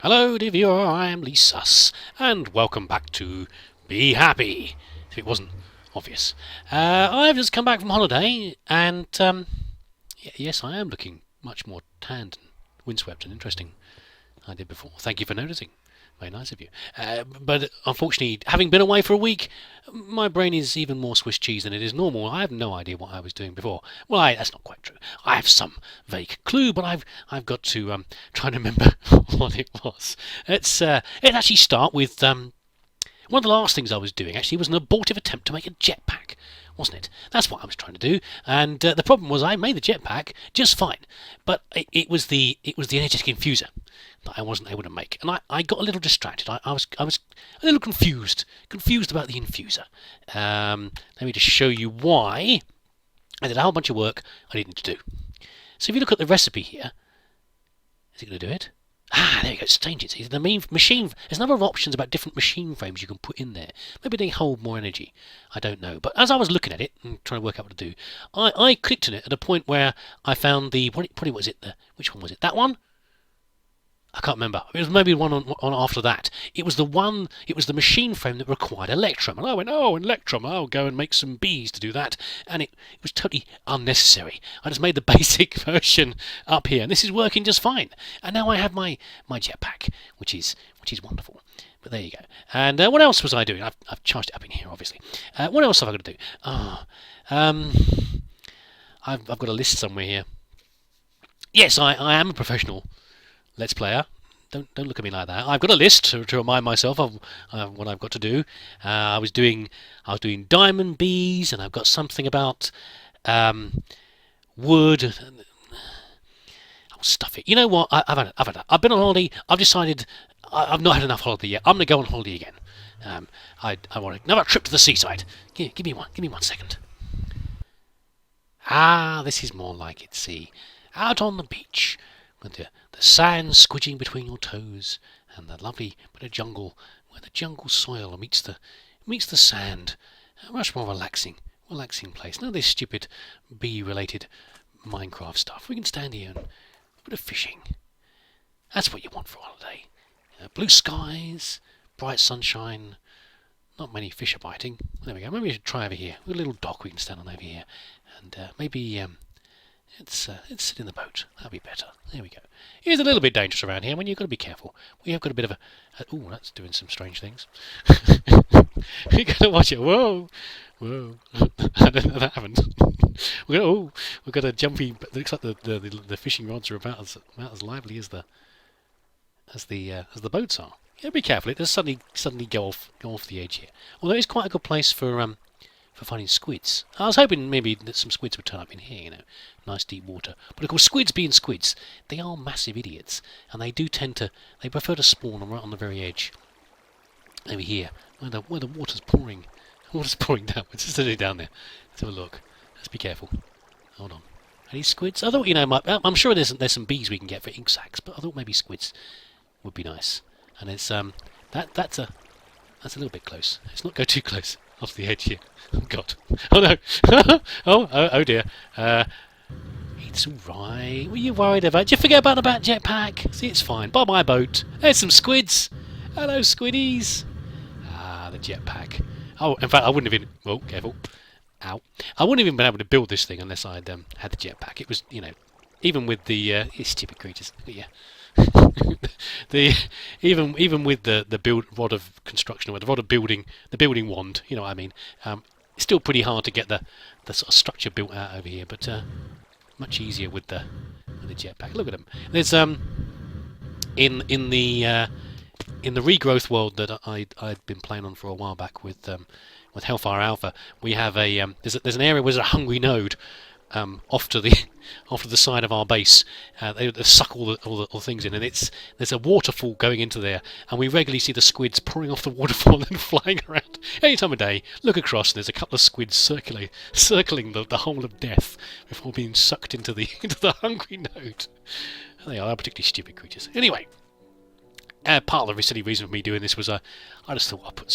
Hello, dear viewer, I am leesusss, and welcome back to Be Happy, if it wasn't obvious. I've just come back from holiday, and yes, I am looking much more tanned and windswept and interesting than I did before. Thank you for noticing. Very nice of you. But unfortunately, having been away for a week, my brain is even more Swiss cheese than it is normal. I have no idea what I was doing before. Well, that's not quite true. I have some vague clue, but I've got to try and remember what it was. It actually start with one of the last things I was doing actually was an abortive attempt to make a jetpack, wasn't it? That's what I was trying to do, and the problem was I made the jetpack just fine, but it was the energetic infuser that I wasn't able to make, and I got a little distracted. I was a little confused about the infuser. Let me just show you why. I did a whole bunch of work I didn't need to do. So if you look at the recipe here, is it going to do it? There you go, it's changing. See, the main machine. There's a number of options about different machine frames you can put in there. Maybe they hold more energy. I don't know. But as I was looking at it and trying to work out what to do, I clicked on it at a point where I found which one was it? That one? I can't remember. It was maybe one on after that. It was the machine frame that required electrum. And I went, electrum, I'll go and make some bees to do that. And it was totally unnecessary. I just made the basic version up here, and this is working just fine. And now I have my jetpack, which is wonderful. But there you go. And what else was I doing? I've charged it up in here, obviously. What else have I got to do? I've got a list somewhere here. Yes, I am a professional Let's Player. Don't look at me like that. I've got a list to remind myself of what I've got to do. I was doing diamond bees, and I've got something about wood. I'll stuff it. You know what? I've had it. I've been on holiday. I've decided I've not had enough holiday yet. I'm going to go on holiday again. I want another trip to the seaside. Give me one. Give me 1 second. This is more like it. See, out on the beach with the sand squidging between your toes, and the lovely bit of jungle where the jungle soil meets the sand. A much more relaxing place. None of this stupid bee-related Minecraft stuff. We can stand here and a bit of fishing. That's what you want for a holiday. Blue skies, bright sunshine, not many fish are biting. There we go. Maybe we should try over here. We've got a little dock we can stand on over here, and maybe let's sit in the boat. That'll be better. There we go. It is a little bit dangerous around here when you've got to be careful. We have got a bit of a... that's doing some strange things. We've got to watch it. Whoa. I don't know that happened. We've got a jumpy... It looks like the fishing rods are about as lively as the boats are. Yeah, be careful. It does suddenly go off the edge here. Although it's quite a good place for finding squids. I was hoping maybe that some squids would turn up in here, nice deep water. But of course, squids being squids, they are massive idiots, and they prefer to spawn right on the very edge. Over here, where the water's pouring. The water's pouring down. It's just sitting down there. Let's have a look. Let's be careful. Hold on. Are these squids? I thought, I'm sure there's some bees we can get for ink sacs, but I thought maybe squids would be nice. And it's that's a little bit close. Let's not go too close off the edge here. Oh God! Oh no! oh dear! It's all right. What are you worried about? Did you forget about the jetpack? See, it's fine. Buy my boat. There's some squids. Hello, squiddies. The jetpack. Oh, in fact, I wouldn't have been. Oh, careful! Ow! I wouldn't have even been able to build this thing unless I'd had the jetpack. It was, even with the stupid creatures. Yeah. Even with the build rod of construction, or the rod of building, the building wand, you know what I mean. It's still pretty hard to get the sort of structure built out over here, but much easier with the jetpack. Look at them. There's in the regrowth world that I'd been playing on for a while back with Hellfire Alpha. We have there's an area where there's a hungry node. Off to the side of our base, they suck all the things in, and there's a waterfall going into there, and we regularly see the squids pouring off the waterfall and flying around. Any time of day, look across, and there's a couple of squids circling the hole of death before being sucked into the hungry node. They are particularly stupid creatures. Anyway, part of the silly reason for me doing this was I just thought I'd put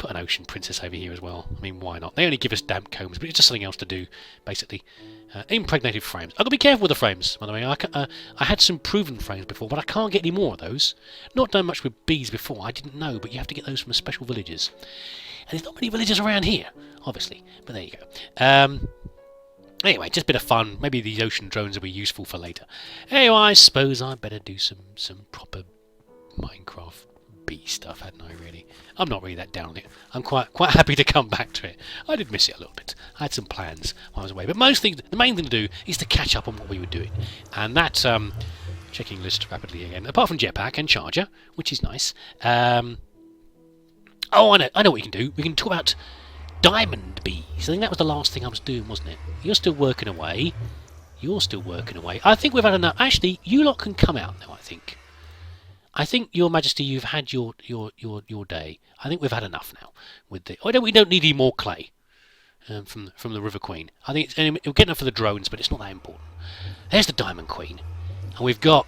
put an ocean princess over here as well. I mean, why not? They only give us damp combs, but it's just something else to do, basically. Impregnated frames. I've got to be careful with the frames, by the way. I had some proven frames before, but I can't get any more of those. Not done much with bees before, I didn't know, but you have to get those from special villages. And there's not many villages around here, obviously, but there you go. Anyway, just a bit of fun. Maybe these ocean drones will be useful for later. Anyway, I suppose I better do some proper Minecraft bee stuff, hadn't I, really? I'm not really that down on it. I'm quite happy to come back to it. I did miss it a little bit. I had some plans while I was away. But the main thing to do is to catch up on what we were doing. And that, checking list rapidly again, apart from jetpack and charger, which is nice. Oh, I know what we can do. We can talk about diamond bees. I think that was the last thing I was doing, wasn't it? You're still working away. You're still working away. I think we've had enough. Actually, you lot can come out now, I think. I think, Your Majesty, you've had your day. I think we've had enough now with the. We don't need any more clay from the River Queen. I think we're getting enough for the drones, but it's not that important. There's the Diamond Queen, and we've got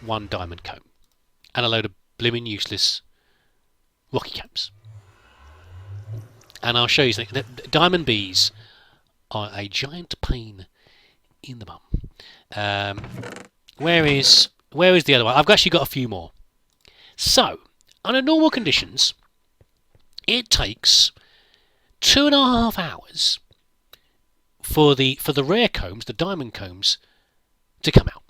one diamond comb and a load of blimmin' useless rocky combs. And I'll show you something. The diamond bees are a giant pain in the bum. Where is the other one? I've actually got a few more. So, under normal conditions, it takes 2.5 hours for the rare combs, the diamond combs, to come out.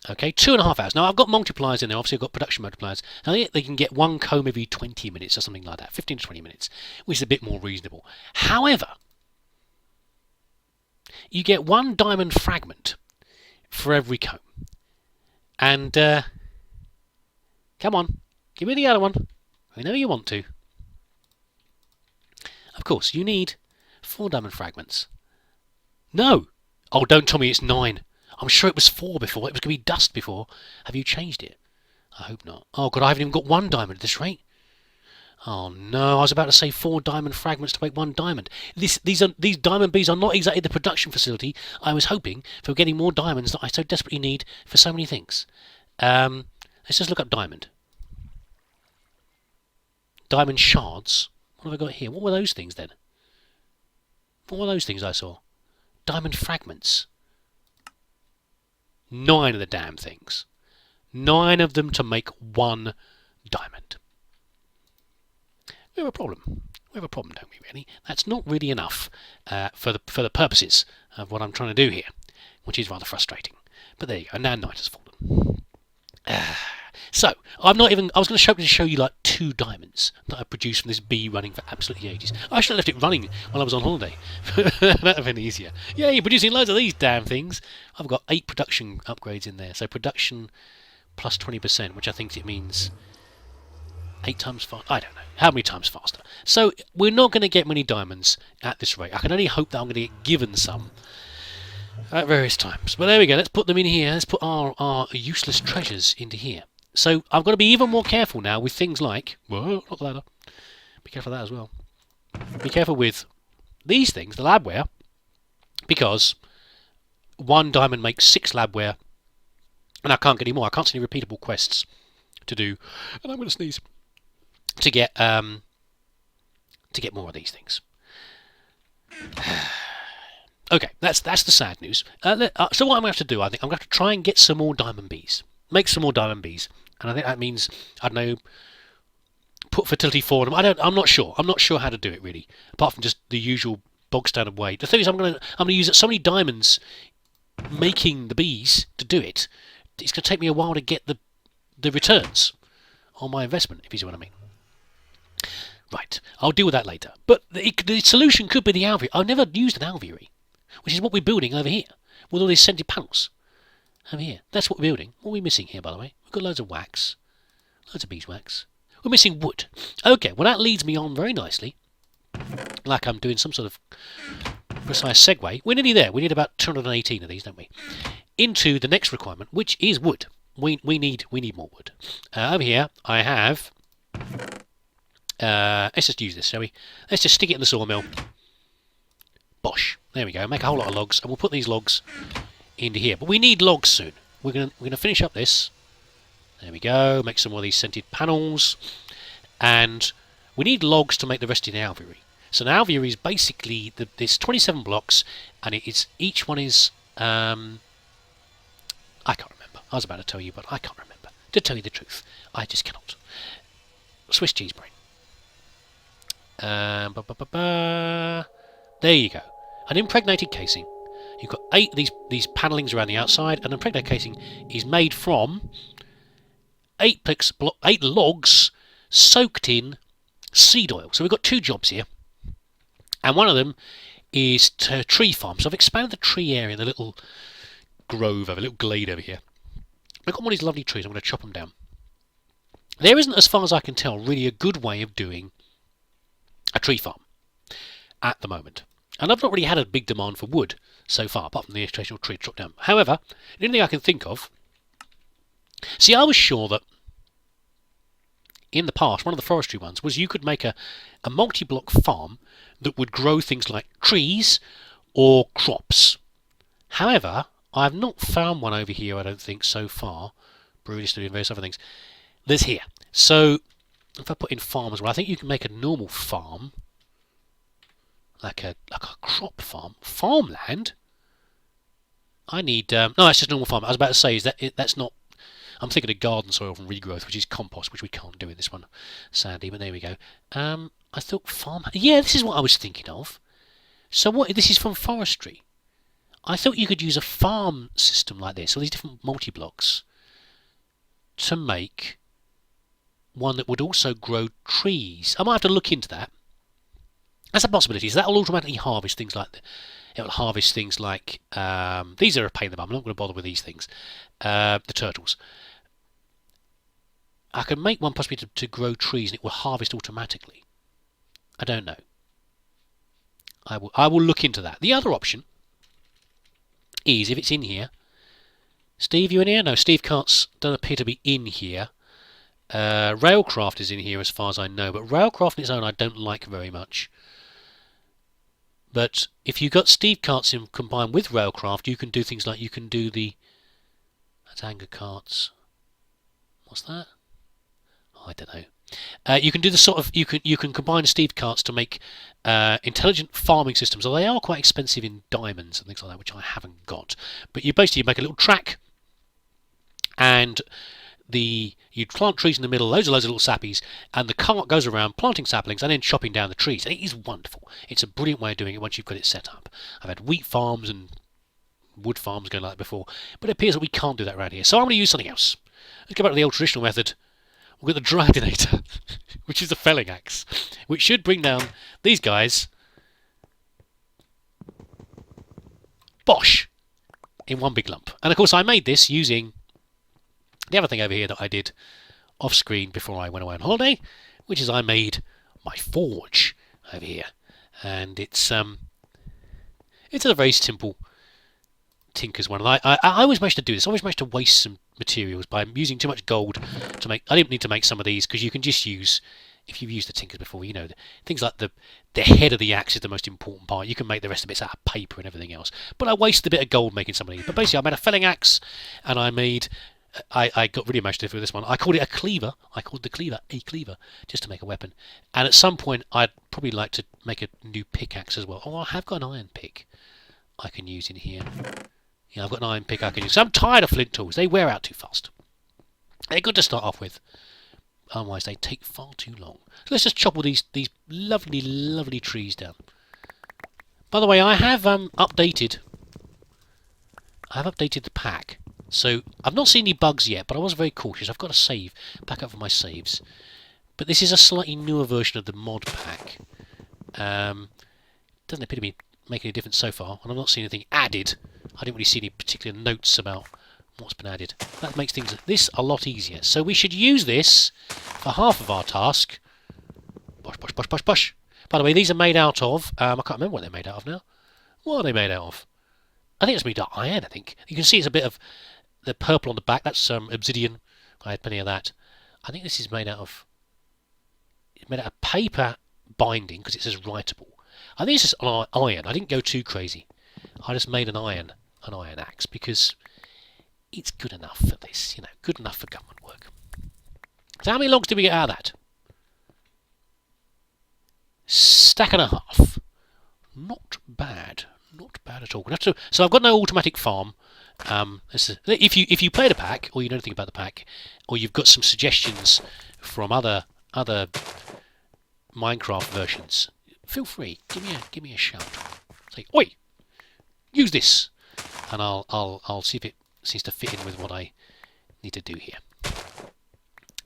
Okay, 2.5 hours. Now, I've got multipliers in there. Obviously, I've got production multipliers. Now, they can get one comb every 20 minutes or something like that. 15 to 20 minutes, which is a bit more reasonable. However, you get one diamond fragment for every comb. And, come on, give me the other one. I know you want to. Of course, you need 4 diamond fragments. No! Oh, don't tell me it's 9. I'm sure it was 4 before. It was going to be dust before. Have you changed it? I hope not. Oh, God, I haven't even got 1 diamond at this rate. Oh, no, I was about to say 4 diamond fragments to make 1 diamond. These diamond bees are not exactly the production facility I was hoping for getting more diamonds that I so desperately need for so many things. Let's just look up diamond. Diamond shards. What have I got here? What were those things then? What were those things I saw? Diamond fragments. 9 of the damn things. 9 of them to make 1 diamond. We have a problem. We have a problem, don't we, really? That's not really enough for the purposes of what I'm trying to do here, which is rather frustrating. But there you go. Now night has fallen. So, I was going to show you like 2 diamonds that I produced from this bee running for absolutely ages. I should have left it running while I was on holiday. That would have been easier. Yeah, you're producing loads of these damn things. I've got 8 production upgrades in there. So production plus 20%, which I think it means 8 times faster. I don't know. How many times faster? So, we're not going to get many diamonds at this rate. I can only hope that I'm going to get given some at various times. But there we go. Let's put them in here. Let's put our useless treasures into here. So I've got to be even more careful now with things like... Whoa, not the ladder. Be careful of that as well. Be careful with these things, the labware, because 1 diamond makes 6 labware, and I can't get any more. I can't see any repeatable quests to do. And I'm going to sneeze. To get more of these things. Okay, that's the sad news. So what I'm going to have to do, I think, I'm going to have to try and get some more diamond bees. Make some more diamond bees. And I think that means, I don't know, put fertility for them. I'm not sure. I'm not sure how to do it, really. Apart from just the usual bog standard way. The thing is, I'm going to use so many diamonds making the bees to do it. It's going to take me a while to get the returns on my investment, if you see what I mean. Right, I'll deal with that later. But the solution could be the alveary. I've never used an alveary, which is what we're building over here, with all these scented panels. Over here. That's what we're building. What are we missing here, by the way? We've got loads of wax. Loads of beeswax. We're missing wood. Okay, well that leads me on very nicely. Like I'm doing some sort of precise segue. We're nearly there. We need about 218 of these, don't we? Into the next requirement, which is wood. We need more wood. Over here, I have... let's just use this, shall we? Let's just stick it in the sawmill. Bosh. There we go. Make a whole lot of logs. And we'll put these logs into here. But we need logs soon. We're gonna finish up this. There we go. Make some more of these scented panels. and we need logs to make the rest of the alveary. So an alveary is basically there's 27 blocks, and each one is I can't remember. I was about to tell you, but I can't remember. To tell you the truth, I just cannot. Swiss cheese brain. There you go. An impregnated casing. You've got 8 of these panellings around the outside, and an impregnated casing is made from 8 logs soaked in seed oil. So we've got 2 jobs here, and one of them is to tree farm. So I've expanded the tree area, the little grove over, a little glade over here. I've got one of these lovely trees. I'm going to chop them down. There isn't, as far as I can tell, really a good way of doing a tree farm at the moment. And I've not really had a big demand for wood so far, apart from the occasional tree chopped down. However, the only thing I can think of... See, I was sure that in the past, one of the forestry ones was you could make a multi-block farm that would grow things like trees or crops. However, I've not found one over here, I don't think, so far. Brewery Studio and various other things. There's here. So, if I put in farm as well, I think you can make a normal farm, like a crop farm. Farmland? I need... no, it's just normal farm. I was about to say, that's not... I'm thinking of garden soil from regrowth, which is compost, which we can't do in this one, sadly, but there we go. I thought farm... Yeah, this is what I was thinking of. So what? This is from forestry. I thought you could use a farm system like this, all these different multi-blocks, to make one that would also grow trees. I might have to look into that. That's a possibility. So that will automatically harvest things like... It will harvest things like... these are a pain in the bum. I'm not going to bother with these things. The turtles. I can make one possibly to grow trees and it will harvest automatically. I don't know. I will look into that. The other option is, if it's in here... Steve, you in here? No, Steve don't appear to be in here. Railcraft is in here as far as I know, but Railcraft on its own I don't like very much. But if you've got Steve carts in combined with Railcraft, you can do things like you can do the... That's anger carts. What's that? Oh, I don't know. You can do the sort of... You can combine Steve carts to make intelligent farming systems. Although they are quite expensive in diamonds and things like that, which I haven't got. But you basically make a little track, and you plant trees in the middle, loads of little sappies, and the cart goes around planting saplings and then chopping down the trees. And it is wonderful. It's a brilliant way of doing it once you've got it set up. I've had wheat farms and wood farms going like that before, but it appears that we can't do that around here. So I'm going to use something else. Let's go back to the old traditional method. We've got the Dryadinator, which is a felling axe, which should bring down these guys, bosh, in one big lump. And of course I made this using the other thing over here that I did off screen before I went away on holiday, which is I made my forge over here. And it's a very simple tinker's one. And I always managed to do this. I always managed to waste some materials by using too much gold to make... I didn't need to make some of these, because you can just use... If you've used the tinkers before, you know, things like the head of the axe is the most important part. You can make the rest of it out of paper and everything else. But I wasted a bit of gold making some of these. But basically I made a felling axe, and I made... I got really imaginative with this one. I called it a cleaver. I called the cleaver a cleaver, just to make a weapon. And at some point, I'd probably like to make a new pickaxe as well. Oh, I have got an iron pick I can use in here. Yeah, I've got an iron pick I can use. So I'm tired of flint tools. They wear out too fast. They're good to start off with. Otherwise, they take far too long. So let's just chop all these lovely, lovely trees down. By the way, I have updated the pack. So, I've not seen any bugs yet, but I was very cautious. I've got to save, back up for my saves. But this is a slightly newer version of the mod pack. Doesn't appear to be making any difference so far, and I've not seen anything added. I didn't really see any particular notes about what's been added. That makes this a lot easier. So we should use this for half of our task. Bosh, bosh, bosh, bosh, bosh. By the way, these are made out of... I can't remember what they're made out of now. What are they made out of? I think it's made out of iron, I think. You can see it's a bit of... The purple on the back, that's obsidian. I had plenty of that. I think this is made out of... It's made out of paper binding, because it says writable. I think it's just iron. I didn't go too crazy. I just made an iron axe, because it's good enough for this, you know, good enough for government work. So how many logs did we get out of that? stack and a half. Not bad. Not bad at all. So I've got no automatic farm. If you play the pack, or you know anything about the pack, or you've got some suggestions from other Minecraft versions, feel free. Give me a shout. Say, oi, use this, and I'll see if it seems to fit in with what I need to do here.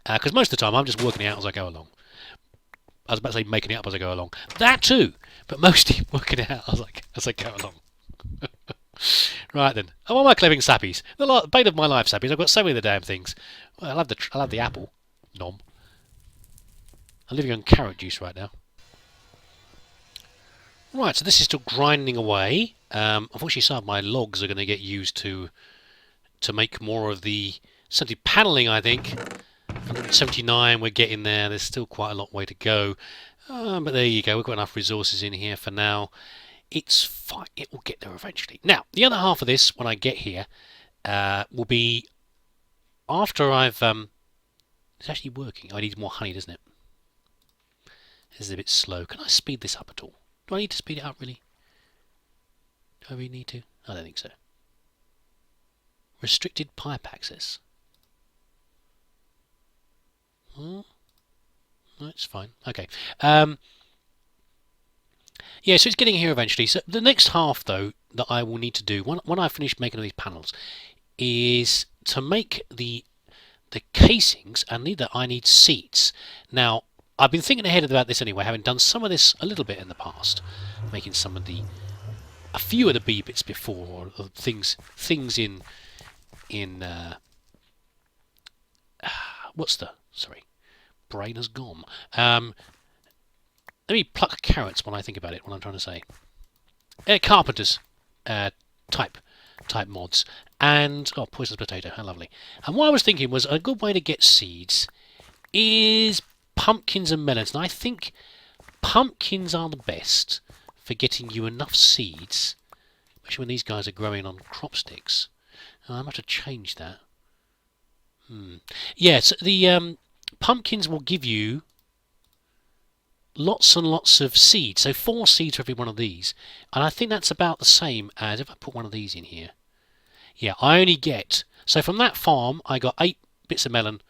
Because most of the time I'm just working it out as I go along. I was about to say making it up as I go along. That too, but mostly working it out as I go along. Right then, I'm on my clearing sappies. The bane of my life, sappies. I've got so many of the damn things. Well, I'll have the apple. Nom. I'm living on carrot juice right now. Right, so this is still grinding away. Unfortunately, some of my logs are going to get used to make more of the essentially paneling, I think. 179, we're getting there. There's still quite a long way to go. But there you go. We've got enough resources in here for now. It's fine. It will get there eventually. Now, the other half of this, when I get here, will be after I've... it's actually working. I need more honey, doesn't it? This is a bit slow. Can I speed this up at all? Do I need to speed it up, really? Do I really need to? I don't think so. Restricted pipe access. No, it's fine. Okay. Yeah, so it's getting here eventually. So the next half, though, that I will need to do when I finish making all these panels is to make the casings, and I need seats. Now, I've been thinking ahead about this anyway, having done some of this a little bit in the past, making a few of the bee bits before, or things in sorry, brain has gone. Let me pluck carrots when I think about it, what I'm trying to say. Carpenters type mods. And, oh, poisonous potato, how lovely. And what I was thinking was a good way to get seeds is pumpkins and melons. And I think pumpkins are the best for getting you enough seeds, especially when these guys are growing on crop sticks. I might have to change that. Yes, the pumpkins will give you lots and lots of seeds. So 4 seeds for every one of these. And I think that's about the same as if I put one of these in here. Yeah, I only get... So from that farm, I got 8 bits of melon,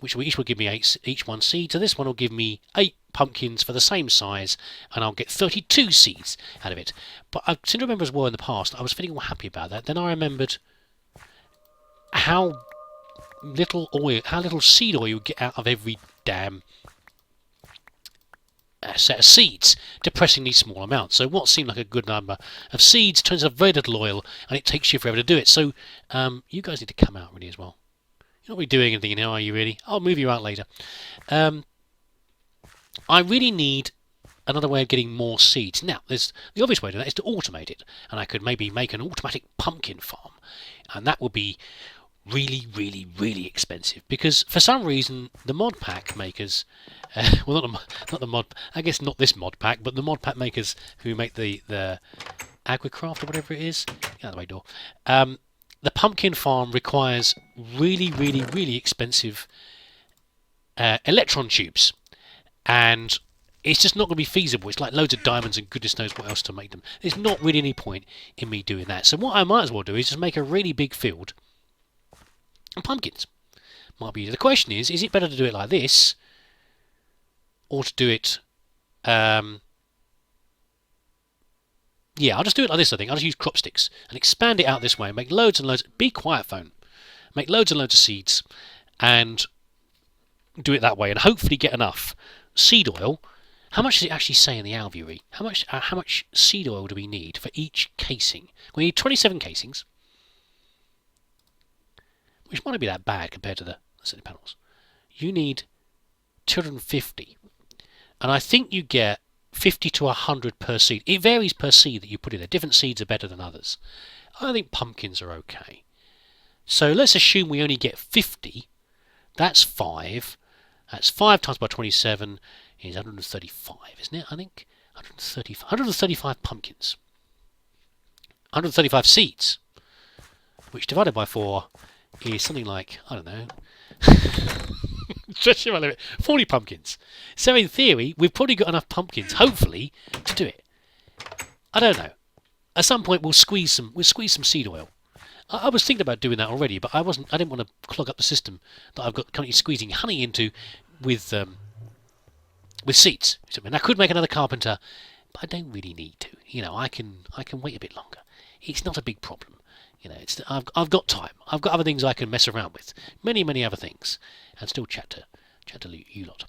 which each will give me each one seed. So this one will give me 8 pumpkins for the same size, and I'll get 32 seeds out of it. But I seem to remember as well in the past, I was feeling all happy about that. Then I remembered how little seed oil you get out of every damn set of seeds, depressingly small amounts. So what seemed like a good number of seeds turns out very little oil, and it takes you forever to do it. So you guys need to come out really as well. You're not really doing anything now, are you really? I'll move you out later. I really need another way of getting more seeds. Now, there's the obvious way to do that is to automate it, and I could maybe make an automatic pumpkin farm, and that would be really, really, really expensive, because for some reason the mod pack makers, well, not the mod, I guess not this mod pack, but the mod pack makers who make the Agricraft or whatever it is, get out of the way, door. The pumpkin farm requires really, really, really expensive electron tubes, and it's just not going to be feasible. It's like loads of diamonds and goodness knows what else to make them. There's not really any point in me doing that. So what I might as well do is just make a really big field and pumpkins. Might be. The question is it better to do it like this, or to do it? Yeah, I'll just do it like this. I think I'll just use crop sticks and expand it out this way. Make loads and loads. Be quiet, phone. Make loads and loads of seeds, and do it that way, and hopefully get enough seed oil. How much does it actually say in the alveary? How much seed oil do we need for each casing? We need 27 casings, which might not be that bad compared to the city panels. You need 250, and I think you get 50 to 100 per seed. It varies per seed that you put in there. Different seeds are better than others. I think pumpkins are okay. So let's assume we only get 50. That's 5. That's 5 times by 27 is 135, isn't it? I think 135 pumpkins. 135 seeds, which divided by 4 is something like, I don't know, Stretching my limit. 40 pumpkins. So in theory, we've probably got enough pumpkins, hopefully, to do it. I don't know. At some point, we'll squeeze some seed oil. I was thinking about doing that already, but I didn't want to clog up the system that I've got currently squeezing honey into with seeds. And I could make another carpenter, but I don't really need to. I can wait a bit longer. It's not a big problem. I've got time. I've got other things I can mess around with. Many other things, and still chat to you lot.